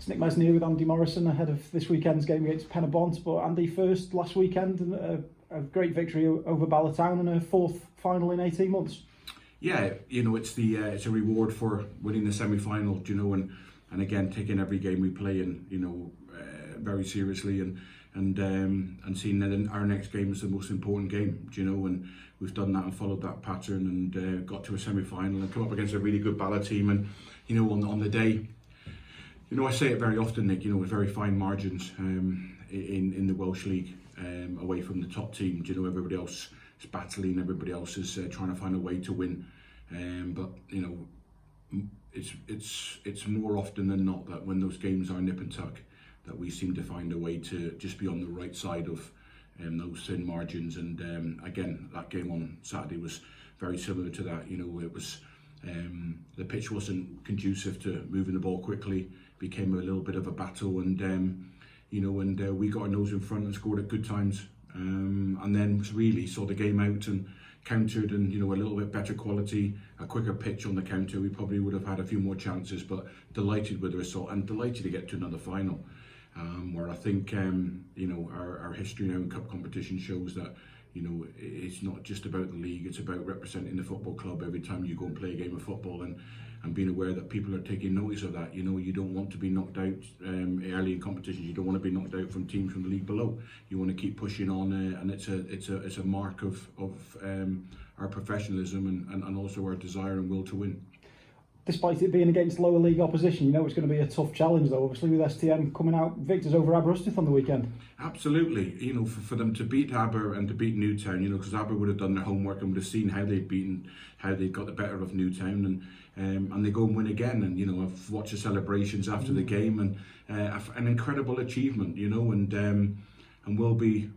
It's Nik Mesney with Andy Morrison ahead of this weekend's game against Penybont. But Andy, first last weekend, and a great victory over Ballatown and a fourth final in 18 months. Yeah, it's a reward for winning the semi-final, and again taking every game we play in, very seriously and seeing that our next game is the most important game, and we've done that and followed that pattern and got to a semi-final and come up against a really good Bala team and on the day. I say it very often, Nick, with very fine margins in the Welsh League away from the top team. Everybody else is battling, everybody else is trying to find a way to win. But it's more often than not that when those games are nip and tuck, that we seem to find a way to just be on the right side of those thin margins. And again, that game on Saturday was very similar to that. It was the pitch wasn't conducive to moving the ball quickly. Became a little bit of a battle, and we got our nose in front and scored at good times, and then really saw the game out and countered, and a little bit better quality, a quicker pitch on the counter. We probably would have had a few more chances, but delighted with the result and delighted to get to another final, where I think our history now in cup competition shows that it's not just about the league, it's about representing the football club every time you go and play a game of football, and being aware that people are taking notice of that. You don't want to be knocked out early in competitions. You don't want to be knocked out from teams from the league below. You want to keep pushing on, and it's a mark of our professionalism and also our desire and will to win. Despite it being against lower league opposition, it's going to be a tough challenge though, obviously, with STM coming out victors over Aberystwyth on the weekend. Absolutely, for them to beat Aber and to beat Newtown, because Aber would have done their homework and would have seen how they'd got the better of Newtown, and they go and win again. And I've watched the celebrations after the game, and an incredible achievement, and will be.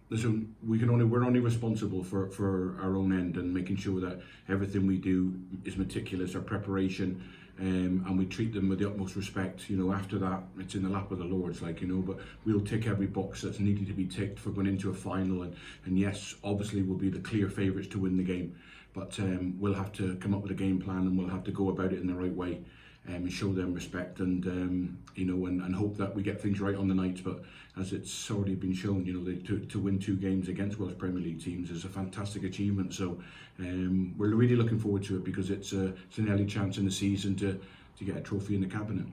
Listen, we're only responsible for our own end and making sure that everything we do is meticulous, our preparation, and we treat them with the utmost respect. After that, it's in the lap of the Lords, but we'll tick every box that's needed to be ticked for going into a final. And yes, obviously we'll be the clear favourites to win the game, but we'll have to come up with a game plan, and we'll have to go about it in the right way. And show them respect, and and hope that we get things right on the night. But as it's already been shown, to win 2 games against Welsh Premier League teams is a fantastic achievement. So we're really looking forward to it, because it's an early chance in the season to get a trophy in the cabinet.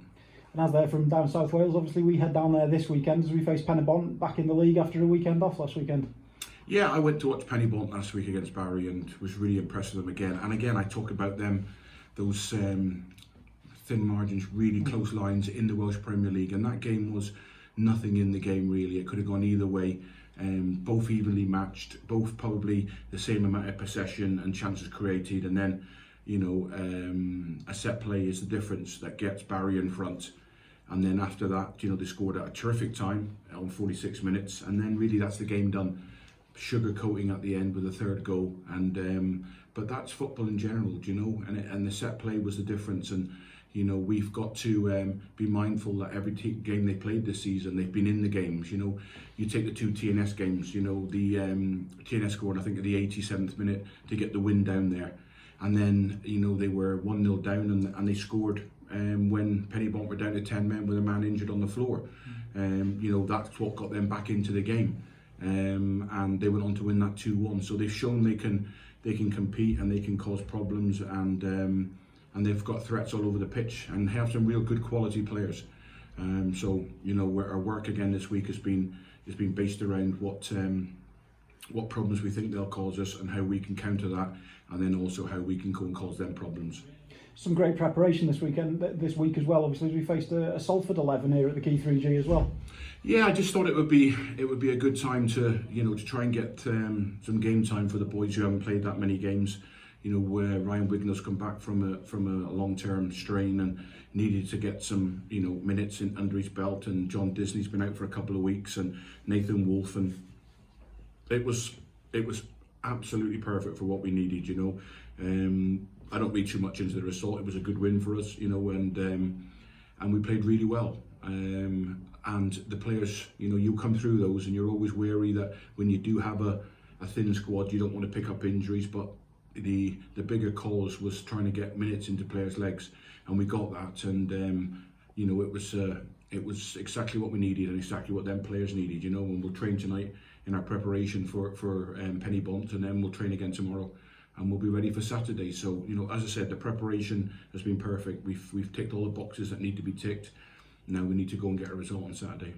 And as they're from down South Wales, obviously we head down there this weekend as we face Penybont back in the league after a weekend off last weekend. Yeah, I went to watch Penybont last week against Barry and was really impressed with them again. And again, I talk about them, those thin margins, really close lines in the Welsh Premier League, and that game was nothing in the game really. It could have gone either way. Both evenly matched, both probably the same amount of possession and chances created, and then a set play is the difference that gets Barry in front, and then after that they scored at a terrific time on 46 minutes, and then really that's the game done. Sugar coating at the end with a third goal, and but that's football in general, and the set play was the difference. And we've got to be mindful that every game they played this season, they've been in the games. You take the 2 TNS games, the TNS scored, I think, at the 87th minute to get the win down there. And then, they were 1-0 down and they scored when Penybont were down to 10 men with a man injured on the floor. That's what got them back into the game. And they went on to win that 2-1. So they've shown they can compete and they can cause problems, and they've got threats all over the pitch and have some real good quality players. So our work again this week has been based around what problems we think they'll cause us and how we can counter that, and then also how we can go and cause them problems. Some great preparation this week as well. Obviously, as we faced a Salford 11 here at the Key 3G as well. Yeah, I just thought it would be a good time to to try and get some game time for the boys who haven't played that many games. Where Ryan Wignall's come back from a long-term strain and needed to get some minutes under his belt, and John Disney's been out for a couple of weeks, and Nathan Wolfe, and it was absolutely perfect for what we needed. I don't read too much into the result. It was a good win for us, and we played really well. And the players, you come through those, and you're always wary that when you do have a thin squad, you don't want to pick up injuries, but the bigger cause was trying to get minutes into players' legs, and we got that. And it was it was exactly what we needed and exactly what them players needed, you know. And we'll train tonight in our preparation for Penybont, and then we'll train again tomorrow, and we'll be ready for Saturday. So, you know, as I said, the preparation has been perfect. We've ticked all the boxes that need to be ticked. Now we need to go and get a result on Saturday.